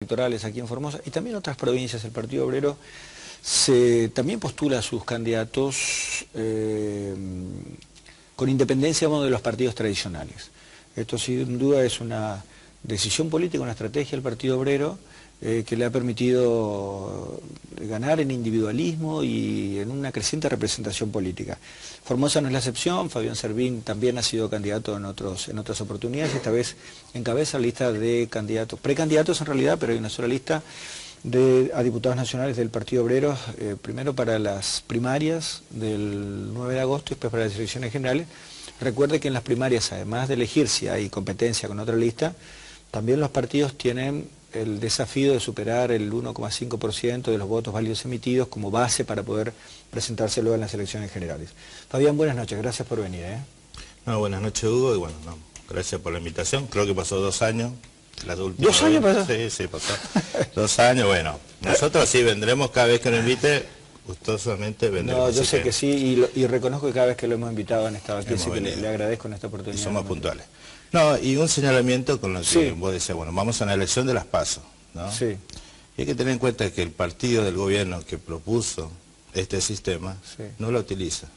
electorales aquí en Formosa y también en otras provincias. El Partido Obrero también postula a sus candidatos con independencia de los partidos tradicionales. Esto sin duda es una decisión política, una estrategia del Partido Obrero que le ha permitido ganar en individualismo y en una creciente representación política. Formosa no es la excepción. Fabián Servín también ha sido candidato en otras oportunidades, esta vez encabeza la lista de candidatos, precandidatos en realidad, pero hay una sola lista a diputados nacionales del Partido Obrero, primero para las primarias del 9 de agosto y después para las elecciones generales. Recuerde que en las primarias, además de elegir si hay competencia con otra lista, también los partidos tienen el desafío de superar el 1,5% de los votos válidos emitidos como base para poder presentarse luego en las elecciones generales. Fabián, buenas noches, gracias por venir. No, buenas noches, Hugo, y bueno, gracias por la invitación. Creo que pasó 2 años. ¿2 años pasó? Sí, pasó. 2 años, bueno. Nosotros sí vendremos cada vez que nos invite, gustosamente vendremos. No, yo sé que sí, y reconozco que cada vez que lo hemos invitado han estado aquí, así que le agradezco en esta oportunidad. Y somos puntuales. No, y un señalamiento con lo que vos decías, bueno, vamos a una elección de las PASO, ¿no? Sí. Y hay que tener en cuenta que el partido del gobierno que propuso este sistema no lo utiliza.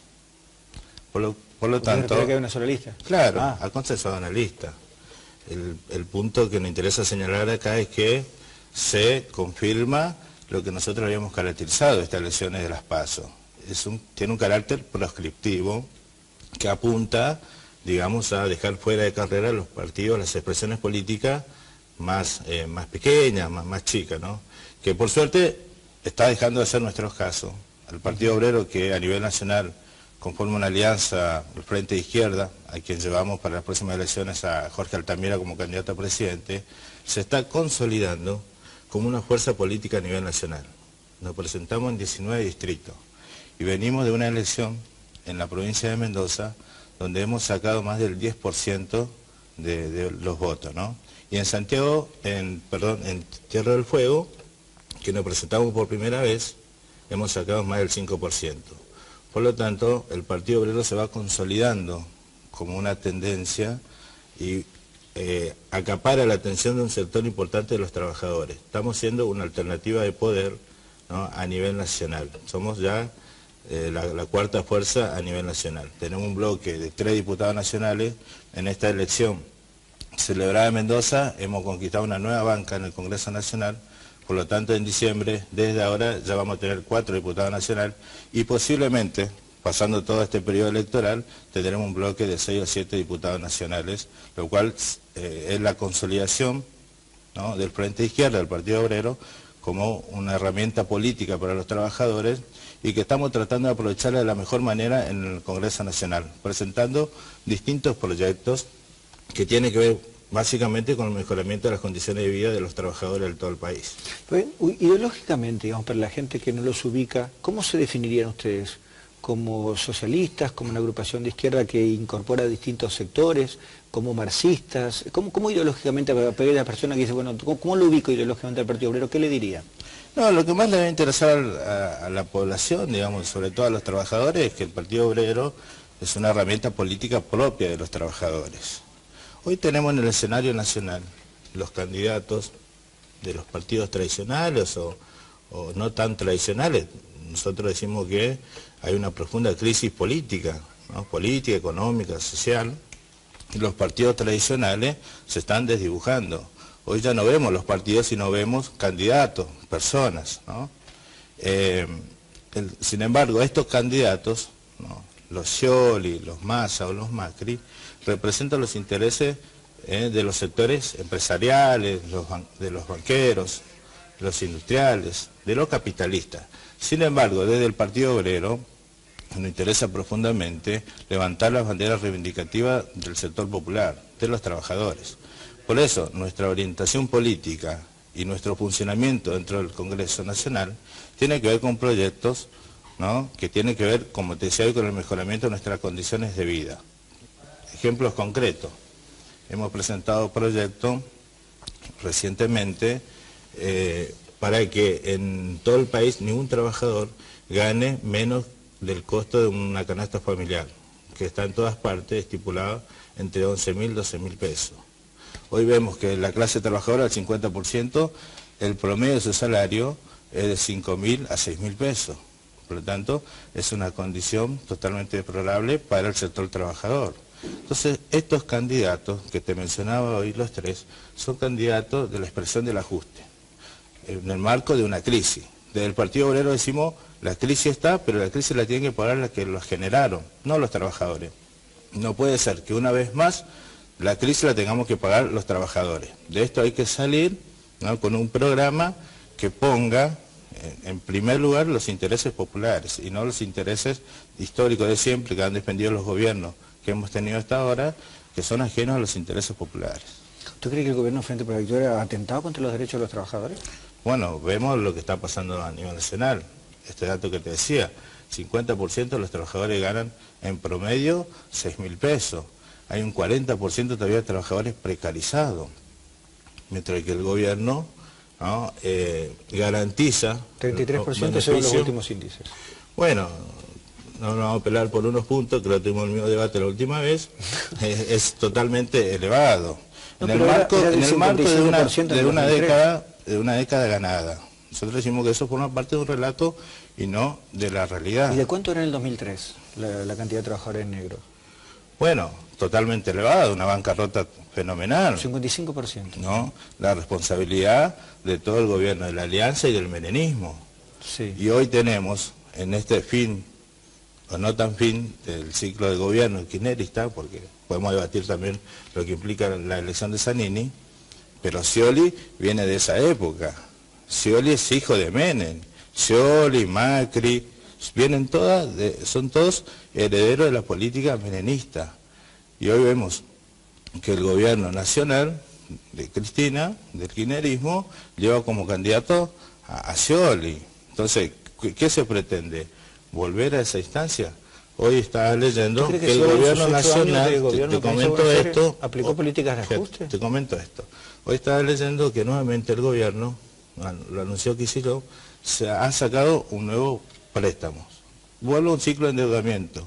Por lo tanto... ¿Cree que hay una sola lista? Claro, ha consensuado una lista. El punto que nos interesa señalar acá es que se confirma lo que nosotros habíamos caracterizado estas elecciones de las PASO. Tiene un carácter proscriptivo que apunta, digamos, a dejar fuera de carrera los partidos, las expresiones políticas más pequeñas, más chicas, ¿no? Que por suerte está dejando de ser nuestro caso. El Partido Obrero, que a nivel nacional conforma una alianza, el Frente de Izquierda, a quien llevamos para las próximas elecciones a Jorge Altamira como candidato a presidente, se está consolidando como una fuerza política a nivel nacional. Nos presentamos en 19 distritos y venimos de una elección en la provincia de Mendoza donde hemos sacado más del 10% de los votos, ¿no? Y en Santiago, en Tierra del Fuego, que nos presentamos por primera vez, hemos sacado más del 5%. Por lo tanto, el Partido Obrero se va consolidando como una tendencia y acapara la atención de un sector importante de los trabajadores. Estamos siendo una alternativa de poder, ¿no?, a nivel nacional. Somos ya la cuarta fuerza a nivel nacional. Tenemos un bloque de 3 diputados nacionales. En esta elección celebrada en Mendoza hemos conquistado una nueva banca en el Congreso Nacional. Por lo tanto, en diciembre, desde ahora, ya vamos a tener 4 diputados nacionales y posiblemente, pasando todo este periodo electoral, tendremos un bloque de 6 o 7 diputados nacionales, lo cual es la consolidación, ¿no?, del Frente de Izquierda, del Partido Obrero, como una herramienta política para los trabajadores y que estamos tratando de aprovecharla de la mejor manera en el Congreso Nacional, presentando distintos proyectos que tienen que ver básicamente con el mejoramiento de las condiciones de vida de los trabajadores de todo el país. Pues, ideológicamente, digamos, para la gente que no los ubica, ¿cómo se definirían ustedes? ¿Como socialistas, como una agrupación de izquierda que incorpora distintos sectores, como marxistas? ¿Cómo ideológicamente, a la persona que dice, bueno, ¿cómo lo ubico ideológicamente al Partido Obrero? ¿Qué le diría? No, lo que más le debe interesar a la población, digamos, sobre todo a los trabajadores, es que el Partido Obrero es una herramienta política propia de los trabajadores. Hoy tenemos en el escenario nacional los candidatos de los partidos tradicionales o no tan tradicionales. Nosotros decimos que hay una profunda crisis política, ¿no?, política, económica, social, y los partidos tradicionales se están desdibujando. Hoy ya no vemos los partidos, sino vemos candidatos, personas, ¿no? Sin embargo, estos candidatos, ¿no?, los Scioli, los Massa o los Macri, representan los intereses de los sectores empresariales, de los banqueros, los industriales, de los capitalistas. Sin embargo, desde el Partido Obrero nos interesa profundamente levantar las banderas reivindicativas del sector popular, de los trabajadores. Por eso, nuestra orientación política y nuestro funcionamiento dentro del Congreso Nacional tiene que ver con proyectos, ¿no?, que tienen que ver, como te decía hoy, con el mejoramiento de nuestras condiciones de vida. Ejemplos concretos. Hemos presentado proyectos recientemente para que en todo el país ningún trabajador gane menos del costo de una canasta familiar, que está en todas partes estipulado entre 11.000 y 12.000 pesos. Hoy vemos que la clase trabajadora, el 50%, el promedio de su salario es de 5.000 a 6.000 pesos. Por lo tanto, es una condición totalmente deplorable para el sector trabajador. Entonces, estos candidatos que te mencionaba hoy, los tres, son candidatos de la expresión del ajuste, en el marco de una crisis. Desde el Partido Obrero decimos, la crisis está, pero la crisis la tienen que pagar las que los generaron, no los trabajadores. No puede ser que una vez más la crisis la tengamos que pagar los trabajadores. De esto hay que salir, ¿no?, con un programa que ponga en primer lugar los intereses populares y no los intereses históricos de siempre que han defendido los gobiernos que hemos tenido hasta ahora, que son ajenos a los intereses populares. ¿Tú crees que el gobierno Frente para la Victoria ha atentado contra los derechos de los trabajadores? Bueno, vemos lo que está pasando a nivel nacional. Este dato que te decía, 50% de los trabajadores ganan en promedio 6.000 pesos. Hay un 40% todavía de trabajadores precarizados, mientras que el gobierno, ¿no?, garantiza 33% según los últimos índices. Bueno, no nos vamos a pelear por unos puntos, que lo tuvimos en el mismo debate la última vez, es totalmente elevado. No, en el marco de una década ganada. Nosotros decimos que eso forma parte de un relato y no de la realidad. ¿Y de cuánto era en el 2003 la cantidad de trabajadores negros? Bueno, totalmente elevada, una bancarrota fenomenal. 55%. ¿No? La responsabilidad de todo el gobierno de la Alianza y del menemismo. Sí. Y hoy tenemos, en este fin, o no tan fin, del ciclo de gobierno kirchnerista, porque podemos debatir también lo que implica la elección de Zanini, pero Scioli viene de esa época. Scioli es hijo de Menem. Scioli, Macri, son todos herederos de la política menemista. Y hoy vemos que el gobierno nacional de Cristina, del kirchnerismo, lleva como candidato a Scioli. Entonces, ¿qué se pretende? ¿Volver a esa instancia? Hoy estaba leyendo que el gobierno nacional, te comento esto, ¿aplicó políticas de ajuste? Te comento esto. Hoy estaba leyendo que nuevamente el gobierno, lo anunció Kicillof, se ha sacado un nuevo préstamo. Vuelve un ciclo de endeudamiento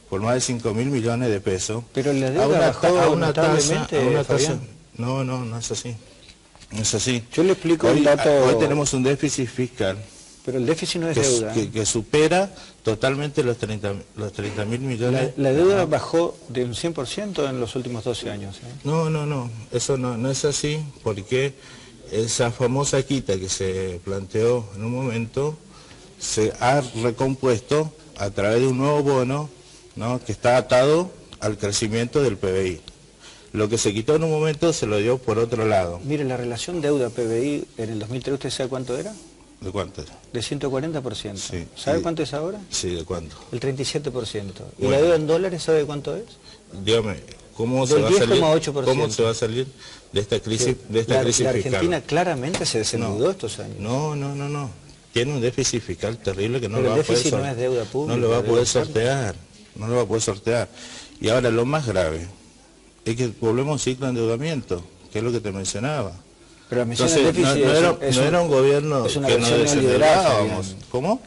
por más de 5.000 millones de pesos. Pero la deuda bajó notablemente, tasa. No es así. No es así. Yo le explico hoy, un dato. Hoy tenemos un déficit fiscal. Pero el déficit no es deuda. Que supera totalmente los 30.000 millones. La deuda bajó de un 100% en los últimos 12 años. No, eso no es así, porque esa famosa quita que se planteó en un momento se ha recompuesto a través de un nuevo bono, ¿no?, que está atado al crecimiento del PBI. Lo que se quitó en un momento se lo dio por otro lado. Mire, la relación deuda-PBI en el 2003, ¿usted sabe cuánto era? ¿De cuánto era? De 140%. Sí. ¿Sabe cuánto es ahora? Sí, ¿de cuánto? El 37%. ¿Y bueno, la deuda en dólares sabe cuánto es? Dígame, ¿cómo se va a salir de esta crisis, la Argentina claramente se desendeudó estos años. No. Tiene un déficit fiscal terrible que no lo va a poder sortear. No es deuda pública. No lo va a poder sortear. No lo va a poder sortear. Y ahora lo más grave es que volvemos a un ciclo de endeudamiento, que es lo que te mencionaba. Pero la mención del déficit no era un gobierno es una que nos desendeudábamos. ¿Cómo?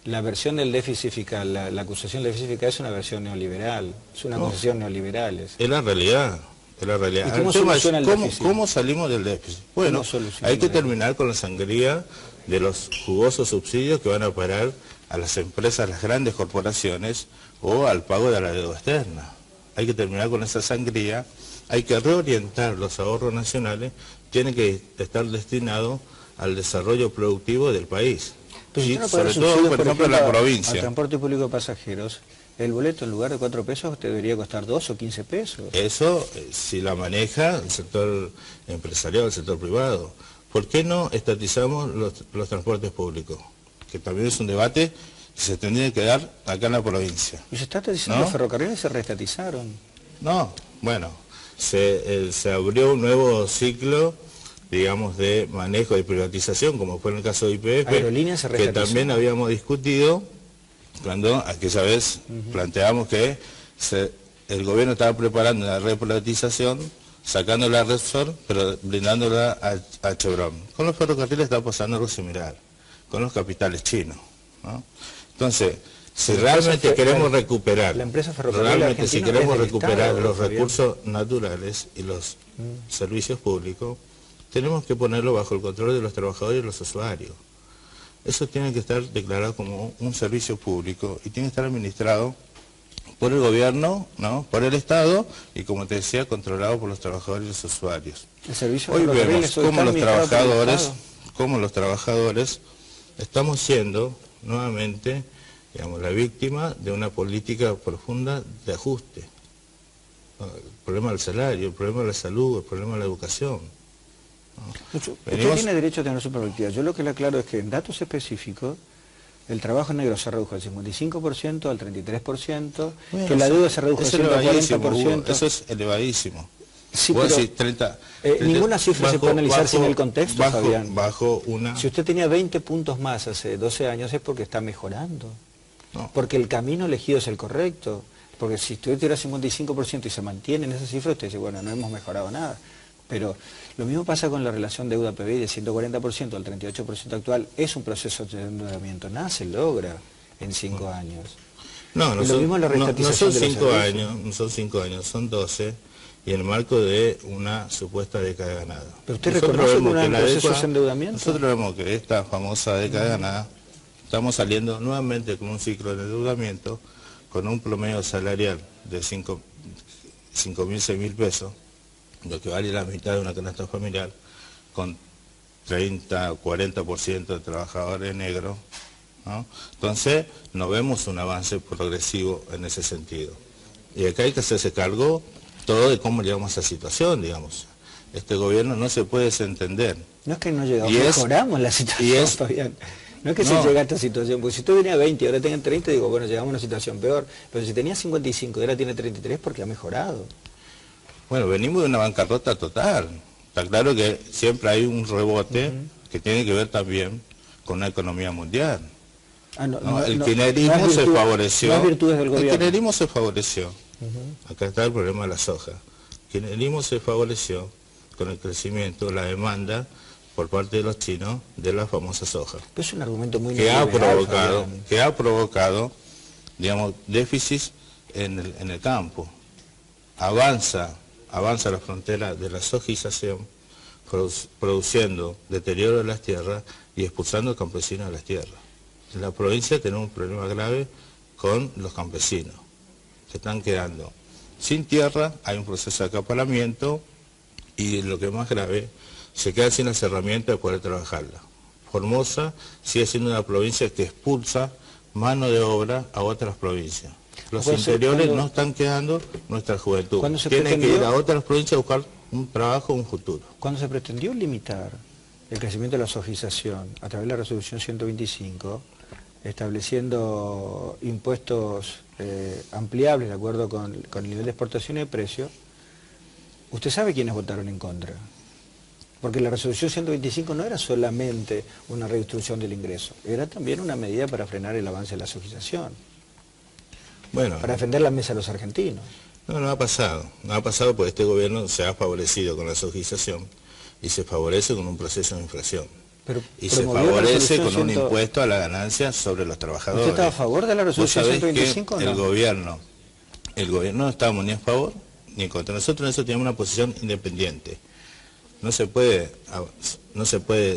La versión del déficit fiscal, la acusación del déficit fiscal es una versión neoliberal, es una acusación neoliberal. Es la realidad. Es la realidad. ¿Y cómo soluciona el déficit? ¿Cómo salimos del déficit? Bueno, hay que terminar con la sangría de los jugosos subsidios que van a parar a las empresas, a las grandes corporaciones o al pago de la deuda externa. Hay que terminar con esa sangría, hay que reorientar los ahorros nacionales, tiene que estar destinado al desarrollo productivo del país. Pero y si no sobre todo, por ejemplo, en la provincia. Al transporte público de pasajeros, el boleto en lugar de 4 pesos te debería costar 2 o 15 pesos. Eso, si la maneja el sector empresarial, el sector privado. ¿Por qué no estatizamos los transportes públicos? Que también es un debate que se tendría que dar acá en la provincia. Y se está diciendo, los ferrocarriles se reestatizaron. No, bueno, se abrió un nuevo ciclo, digamos, de manejo de privatización, como fue en el caso de YPF, Aerolíneas se que también habíamos discutido cuando aquella vez planteamos que el gobierno estaba preparando una reprivatización, sacándola a Repsol, pero brindándola a Chevron. Con los ferrocarriles está pasando algo similar, con los capitales chinos, ¿no? Entonces, si realmente queremos recuperar, si queremos recuperar los recursos naturales y los servicios públicos, tenemos que ponerlo bajo el control de los trabajadores y los usuarios. Eso tiene que estar declarado como un servicio público y tiene que estar administrado por el gobierno, ¿no?, por el Estado y, como te decía, controlado por los trabajadores y los usuarios. El servicio Hoy vemos cómo los trabajadores estamos siendo nuevamente, digamos, la víctima de una política profunda de ajuste. El problema del salario, el problema de la salud, el problema de la educación. Usted tiene derecho a tener su perspectiva. Yo lo que le aclaro es que en datos específicos el trabajo negro se redujo del 55% al 33%, que la deuda se redujo del 140%. Eso es elevadísimo. Sí, pero decís, 30, ninguna cifra se puede analizar sin el contexto, Fabián. Si usted tenía 20 puntos más hace 12 años es porque está mejorando. No. Porque el camino elegido es el correcto. Porque si usted tuviera 55% y se mantiene en esa cifra, usted dice, bueno, no hemos mejorado nada. Pero lo mismo pasa con la relación deuda-PBI de 140% al 38% actual. Es un proceso de endeudamiento. Nada se logra en 5 años. No, no son 5 años, no son 5 años, son 12, y en el marco de una supuesta década ganada. ¿Pero usted reconoce que un proceso de endeudamiento? Nosotros vemos que esta famosa década ganada, estamos saliendo nuevamente con un ciclo de endeudamiento, con un promedio salarial de 5.000, 6.000 pesos, lo que vale la mitad de una canasta familiar, con 30 o 40% de trabajadores negros, ¿no? Entonces, no vemos un avance progresivo en ese sentido. Y acá hay que hacerse cargo todo de cómo llegamos a esa situación, digamos. Este gobierno no se puede desentender. No es que no llegamos, mejoramos la situación, Fabián. No es que se llega a esta situación, porque si usted tenía 20 y ahora tiene 30, digo, bueno, llegamos a una situación peor. Pero si tenía 55 y ahora tiene 33, porque ha mejorado. Bueno, venimos de una bancarrota total. Está claro que siempre hay un rebote que tiene que ver también con la economía mundial. El kirchnerismo se favoreció. No es virtudes del gobierno. El kirchnerismo se favoreció. Acá está el problema de la soja. El kirchnerismo se favoreció con el crecimiento, la demanda por parte de los chinos de la famosa soja. Pero es un argumento muy que ha provocado, digamos, déficits en el campo. Avanza la frontera de la sojización, produciendo deterioro de las tierras y expulsando al campesino de las tierras. En la provincia tenemos un problema grave con los campesinos. Se están quedando sin tierra, hay un proceso de acaparamiento y lo que es más grave, se quedan sin las herramientas de poder trabajarla. Formosa sigue siendo una provincia que expulsa mano de obra a otras provincias. Los interiores no están quedando nuestra juventud. Tienen que ir a otras provincias a buscar un trabajo, un futuro. Cuando se pretendió limitar el crecimiento de la sojización a través de la resolución 125, estableciendo impuestos ampliables de acuerdo con el nivel de exportación y de precio, usted sabe quiénes votaron en contra. Porque la resolución 125 no era solamente una redistribución del ingreso, era también una medida para frenar el avance de la sojización. Bueno, para defender la mesa a los argentinos. No ha pasado porque este gobierno se ha favorecido con la sojización y se favorece con un proceso de inflación. Y se favorece con un impuesto a la ganancia sobre los trabajadores. ¿Usted está a favor de la resolución 125 o no? El gobierno no estamos ni a favor ni en contra. Nosotros en eso tenemos una posición independiente. No se puede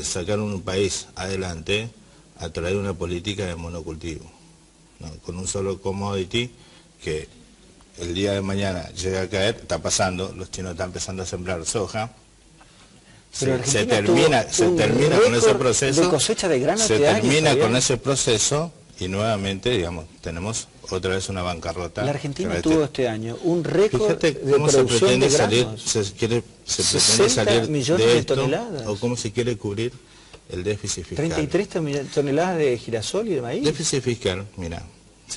sacar un país adelante a través de una política de monocultivo, ¿no? Con un solo commodity que el día de mañana llega a caer, está pasando, los chinos están empezando a sembrar soja. Pero se termina con ese proceso, de cosecha de grano se termina con ese proceso y nuevamente, digamos, tenemos otra vez una bancarrota. La Argentina tuvo este año un récord de producción de granos. Se pretende salir millones de de esto, toneladas. o cómo se quiere cubrir el déficit fiscal. 33 toneladas de girasol y de maíz. Déficit fiscal, mira.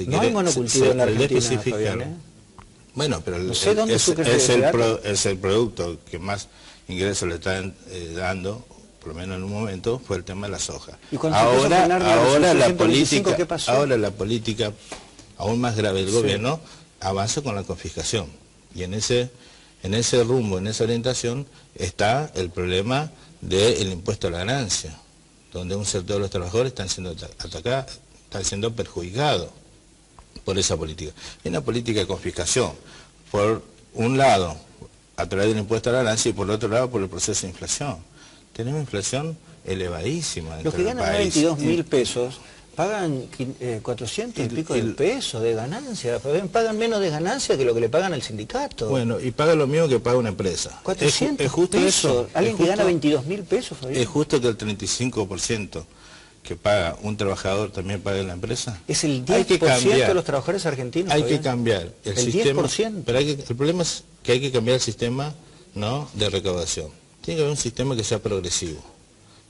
No hay monocultivo en la Argentina, Fabián, Bueno, pero no sé es el producto que más ingresos le están dando, por lo menos en un momento, fue el tema de la soja. Ahora la política, aún más grave del gobierno, avanza con la confiscación. Y en ese rumbo, en esa orientación, está el problema del impuesto a la ganancia, donde un sector de los trabajadores están siendo atacados, están siendo perjudicados por esa política. Es una política de confiscación, por un lado, a través del impuesto a la ganancia, y por otro lado, por el proceso de inflación. tenemos inflación elevadísima. Los que ganan 22.000 pesos pagan 400 y pico de pesos de ganancia, pagan menos de ganancia que lo que le pagan al sindicato. Bueno, y paga lo mismo que paga una empresa. 400 es justo pesos. Eso. Alguien que gana 22.000 pesos, Fabián. Es justo que el 35% que paga un trabajador también paga en la empresa. Es el 10% de los trabajadores argentinos. Hay que cambiar el sistema. 10%. Pero el problema es que hay que cambiar el sistema, ¿no?, de recaudación. Tiene que haber un sistema que sea progresivo.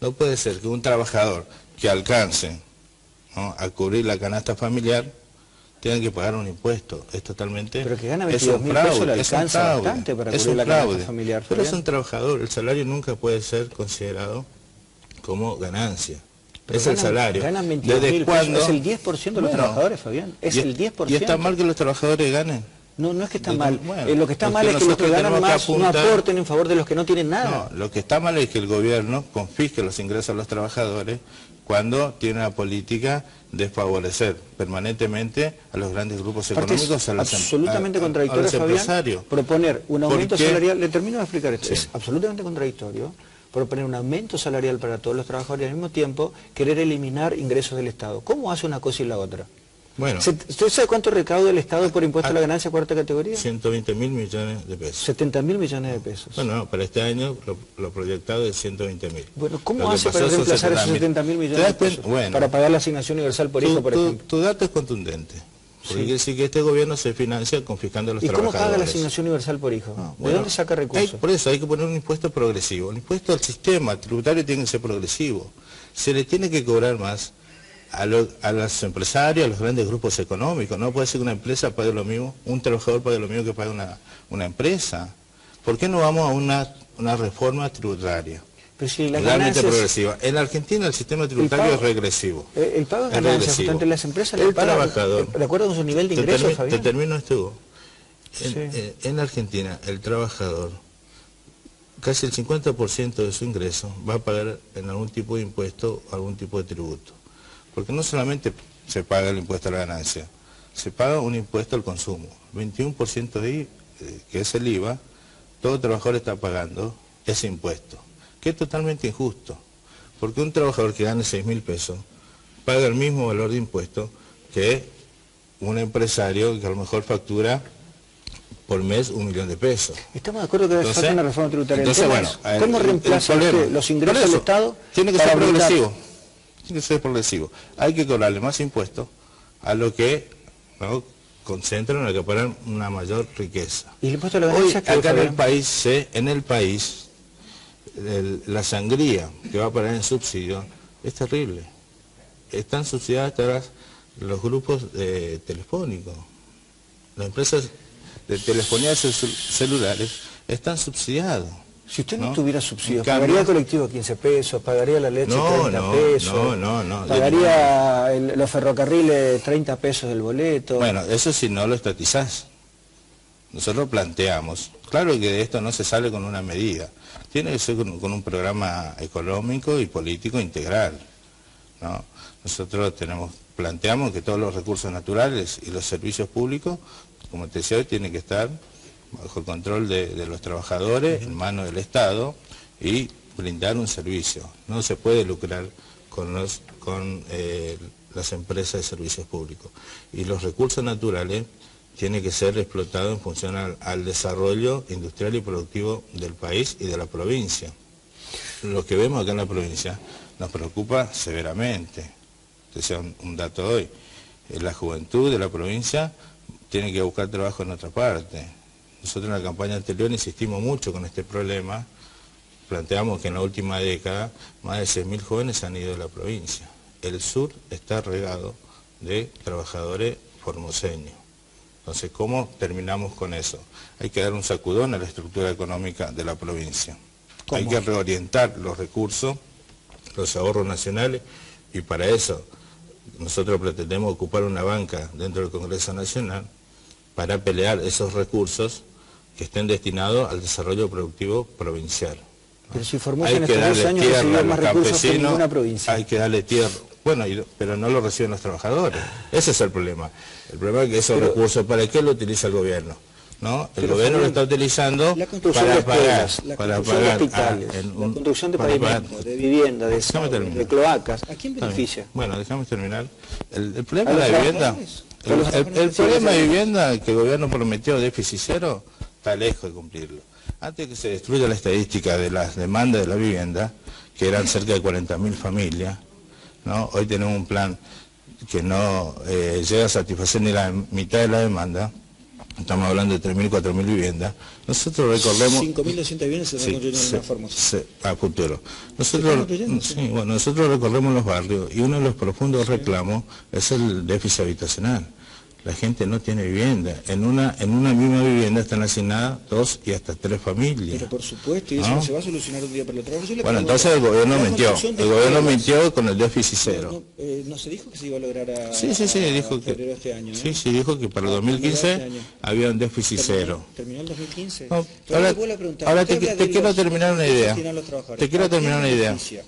No puede ser que un trabajador que alcance, ¿no?, a cubrir la canasta familiar tenga que pagar un impuesto. Es totalmente... Pero que gana 22.000 pesos le alcanza bastante para cubrir la canasta familiar. Pero es un trabajador. El salario nunca puede ser considerado como ganancia. Pero es el salario. Ganan 22.000 pesos. Es el 10% de los trabajadores, Fabián. Es el 10%. ¿Y está mal que los trabajadores ganen? No, no es que está mal. Lo que está mal es que los que ganan más no aporten en favor de los que no tienen nada. No, lo que está mal es que el gobierno confisque los ingresos a los trabajadores cuando tiene una política de favorecer permanentemente a los grandes grupos económicos, absolutamente contradictorio, Fabián, proponer un aumento salarial. Le termino de explicar esto. Sí. Es absolutamente contradictorio proponer un aumento salarial para todos los trabajadores y al mismo tiempo querer eliminar ingresos del Estado. ¿Cómo hace una cosa y la otra? Bueno, ¿Usted sabe cuánto recauda el Estado por impuesto a la ganancia cuarta categoría? 120.000 millones de pesos. 70.000 millones de pesos. Bueno, no, para este año lo proyectado es 120.000. Bueno, ¿cómo hace para reemplazar esos 70.000 millones de pesos? Bueno, para pagar la asignación universal por hijo, por ejemplo. Tu dato es contundente. Porque quiere decir que este gobierno se financia confiscando a los trabajadores. ¿Y cómo paga la asignación universal por hijo? ¿De dónde saca recursos? Por eso hay que poner un impuesto progresivo. El impuesto al sistema tributario tiene que ser progresivo. Se le tiene que cobrar más a los empresarios, a los grandes grupos económicos. No puede ser que una empresa pague lo mismo, un trabajador pague lo mismo que pague una empresa. ¿Por qué no vamos a una reforma tributaria? Pero si la realmente progresiva. En Argentina el sistema tributario es regresivo. El pago de ganancias entre las empresas le pagan trabajador, de acuerdo con su nivel de ingresos, Fabián. Te termino esto. En Argentina el trabajador, casi el 50% de su ingreso va a pagar en algún tipo de impuesto o algún tipo de tributo. Porque no solamente se paga el impuesto a la ganancia, se paga un impuesto al consumo. 21% de que es el IVA, todo trabajador está pagando ese impuesto, que es totalmente injusto. Porque un trabajador que gane 6.000 pesos paga el mismo valor de impuesto que un empresario que a lo mejor factura por mes 1 millón de pesos. Estamos de acuerdo que debe falta una reforma tributaria. Entonces, bueno, ¿cómo reemplaza los ingresos del Estado? Tiene que ser progresivo. Tiene que ser progresivo. Hay que cobrarle más impuestos a lo que, ¿no?, concentran, acaparan una mayor riqueza. ¿Y el impuesto a la ganancia? Hoy, acá en el país, la sangría que va a parar en subsidio es terrible. Están subsidiadas hasta los grupos telefónicos. Las empresas de telefonía celulares están subsidiadas. Si usted no tuviera subsidios, ¿pagaría el colectivo 15 pesos? ¿Pagaría la leche 30 pesos? No. ¿Pagaría los ferrocarriles 30 pesos del boleto? Bueno, eso si no lo estatizás. Nosotros planteamos, claro que de esto no se sale con una medida, tiene que ser con un programa económico y político integral, ¿no? Nosotros planteamos que todos los recursos naturales y los servicios públicos, como te decía hoy, tienen que estar bajo el control de los trabajadores, en manos del Estado, y brindar un servicio. No se puede lucrar con las empresas de servicios públicos. Y los recursos naturales tienen que ser explotados en función al desarrollo industrial y productivo del país y de la provincia. Lo que vemos acá en la provincia nos preocupa severamente. Este es un dato hoy. La juventud de la provincia tiene que buscar trabajo en otra parte. Nosotros en la campaña anterior insistimos mucho con este problema, planteamos que en la última década más de 6.000 jóvenes han ido de la provincia. El sur está regado de trabajadores formoseños. Entonces, ¿cómo terminamos con eso? Hay que dar un sacudón a la estructura económica de la provincia. ¿Cómo? Hay que reorientar los recursos, los ahorros nacionales, y para eso nosotros pretendemos ocupar una banca dentro del Congreso Nacional para pelear esos recursos que estén destinados al desarrollo productivo provincial. Pero si Formosa en estos 2 años recibió más recursos que ninguna provincia. Hay que darle tierra. Bueno, pero no lo reciben los trabajadores. Ese es el problema. El problema es que esos recursos, ¿para qué lo utiliza el gobierno? ¿no? El Pero, gobierno lo Fabián, está utilizando la construcción para de pagar, escuelas, la para construcción de pagar hospitales, la construcción de pavimentos, de vivienda, de Déjame terminar. de cloacas, ¿a quién Está bien. beneficia? Bueno, déjame terminar. El problema ¿A de los la vivienda, trabajadores? ¿A los trabajadores el problema de especializados? vivienda que el gobierno prometió déficit cero está lejos de cumplirlo. Antes que se destruya la estadística de las demandas de la vivienda, que eran cerca de 40.000 familias, ¿no? Hoy tenemos un plan que no llega a satisfacer ni la mitad de la demanda. Estamos hablando de 3.000, 4.000 viviendas. Nosotros recorremos... 5.200 viviendas se están construyendo en una Formosa. A futuro. Nosotros recorremos los barrios y uno de los profundos reclamos es el déficit habitacional. La gente no tiene vivienda. En una misma vivienda están asignadas 2 y hasta 3 familias. Pero por supuesto, y eso no se va a solucionar un día para el otro. Bueno, entonces el gobierno mintió. El gobierno mintió con el déficit cero. No se dijo que se iba a lograr a Sí, dijo que... febrero de este año, ¿eh? Sí, dijo que para el 2015 había un déficit cero. ¿Terminó el 2015? No, ahora te quiero terminar una idea. Te quiero terminar una idea. La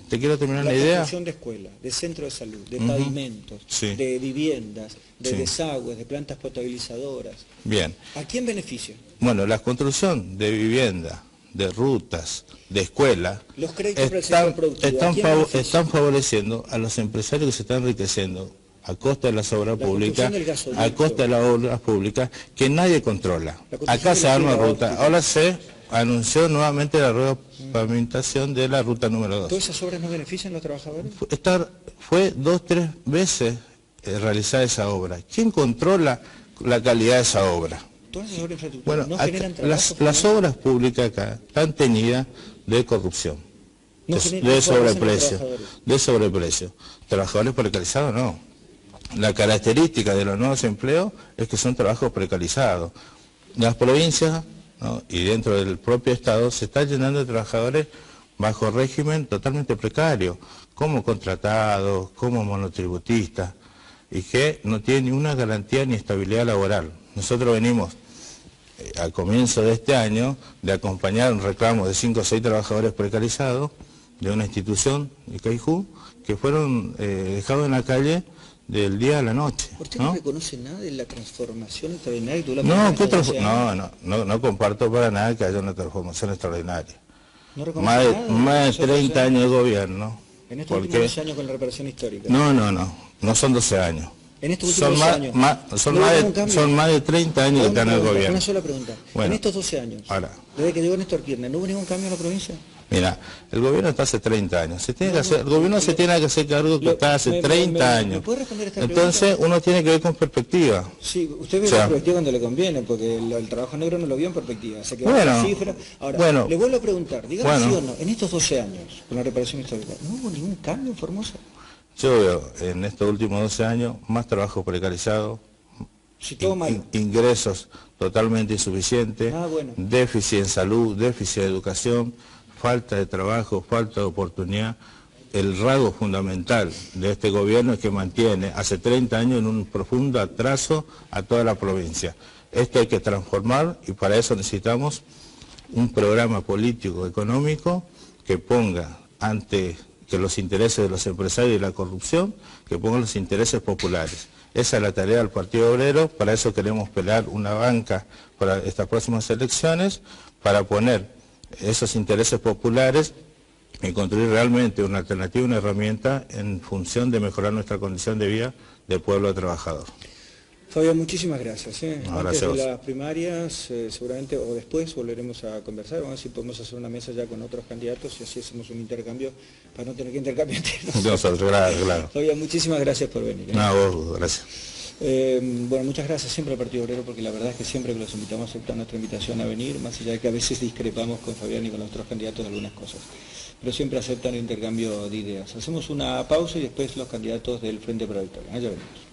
construcción de escuelas, de centros de salud, de pavimentos, de viviendas, de desagües, de plantas potabilizadoras. Bien. ¿A quién beneficia? Bueno, la construcción de vivienda, de rutas, de escuelas, los créditos para el sector productivo, están favoreciendo a los empresarios que se están enriqueciendo a costa de las obras públicas, a costa de las obras públicas que nadie controla. Acá se arma ruta. Ahora se anunció nuevamente la repavimentación de la ruta número 2. ¿Todas esas obras no benefician a los trabajadores? Fue 2, 3 veces realizar esa obra. ¿Quién controla la calidad de esa obra? Todas esas obras de infraestructura no generan trabajo. Las obras públicas acá están teñidas de corrupción, de sobreprecio. Trabajadores precarizados no. La característica de los nuevos empleos es que son trabajos precarizados. Las provincias, ¿no?, y dentro del propio Estado se está llenando de trabajadores bajo régimen totalmente precario, como contratados, como monotributistas, y que no tienen ni una garantía ni estabilidad laboral. Nosotros venimos al comienzo de este año de acompañar un reclamo de 5 o 6 trabajadores precarizados de una institución de Caijú que fueron dejados en la calle del día a la noche. ¿Usted no reconoce nada de la transformación extraordinaria que tuvo la No comparto para nada que haya una transformación extraordinaria. ¿No reconoce más de 30 años de gobierno. En estos últimos 12 años con la reparación histórica. No son 12 años. En estos últimos 12 años. Son más de 30 años que están en el gobierno. Una sola pregunta. Bueno, en estos 12 años, desde que llegó Néstor Kirchner, ¿no hubo ningún cambio en la provincia? Mira, el gobierno está hace 30 años. El gobierno se tiene que hacer cargo que está hace 30 años. ¿Me puede responder esta Entonces pregunta? Uno tiene que ver con perspectiva. Sí, usted ve la perspectiva cuando le conviene, porque el trabajo negro no lo vio en perspectiva. Se quedó bueno, la cifra. Ahora, le vuelvo a preguntar, dígame sí o no, en estos 12 años, con la reparación histórica, ¿no hubo ningún cambio en Formosa? Yo veo en estos últimos 12 años más trabajo precarizado, ingresos totalmente insuficientes, déficit en salud, déficit de educación, falta de trabajo, falta de oportunidad. El rasgo fundamental de este gobierno es que mantiene hace 30 años en un profundo atraso a toda la provincia. Esto hay que transformar y para eso necesitamos un programa político económico que ponga ante que los intereses de los empresarios y la corrupción, que pongan los intereses populares. Esa es la tarea del Partido Obrero, para eso queremos pelear una banca para estas próximas elecciones, para poner esos intereses populares y construir realmente una alternativa, una herramienta en función de mejorar nuestra condición de vida de pueblo trabajador. Fabián, muchísimas gracias. Antes de las primarias, seguramente, o después, volveremos a conversar. Vamos a ver si podemos hacer una mesa ya con otros candidatos y así hacemos un intercambio para no tener que intercambiar. Claro. Fabián, muchísimas gracias por venir. Vos, gracias. Bueno, muchas gracias siempre al Partido Obrero, porque la verdad es que siempre que los invitamos aceptan nuestra invitación a venir, más allá de que a veces discrepamos con Fabián y con los otros candidatos de algunas cosas. Pero siempre aceptan el intercambio de ideas. Hacemos una pausa y después los candidatos del Frente para la Victoria. Allá venimos.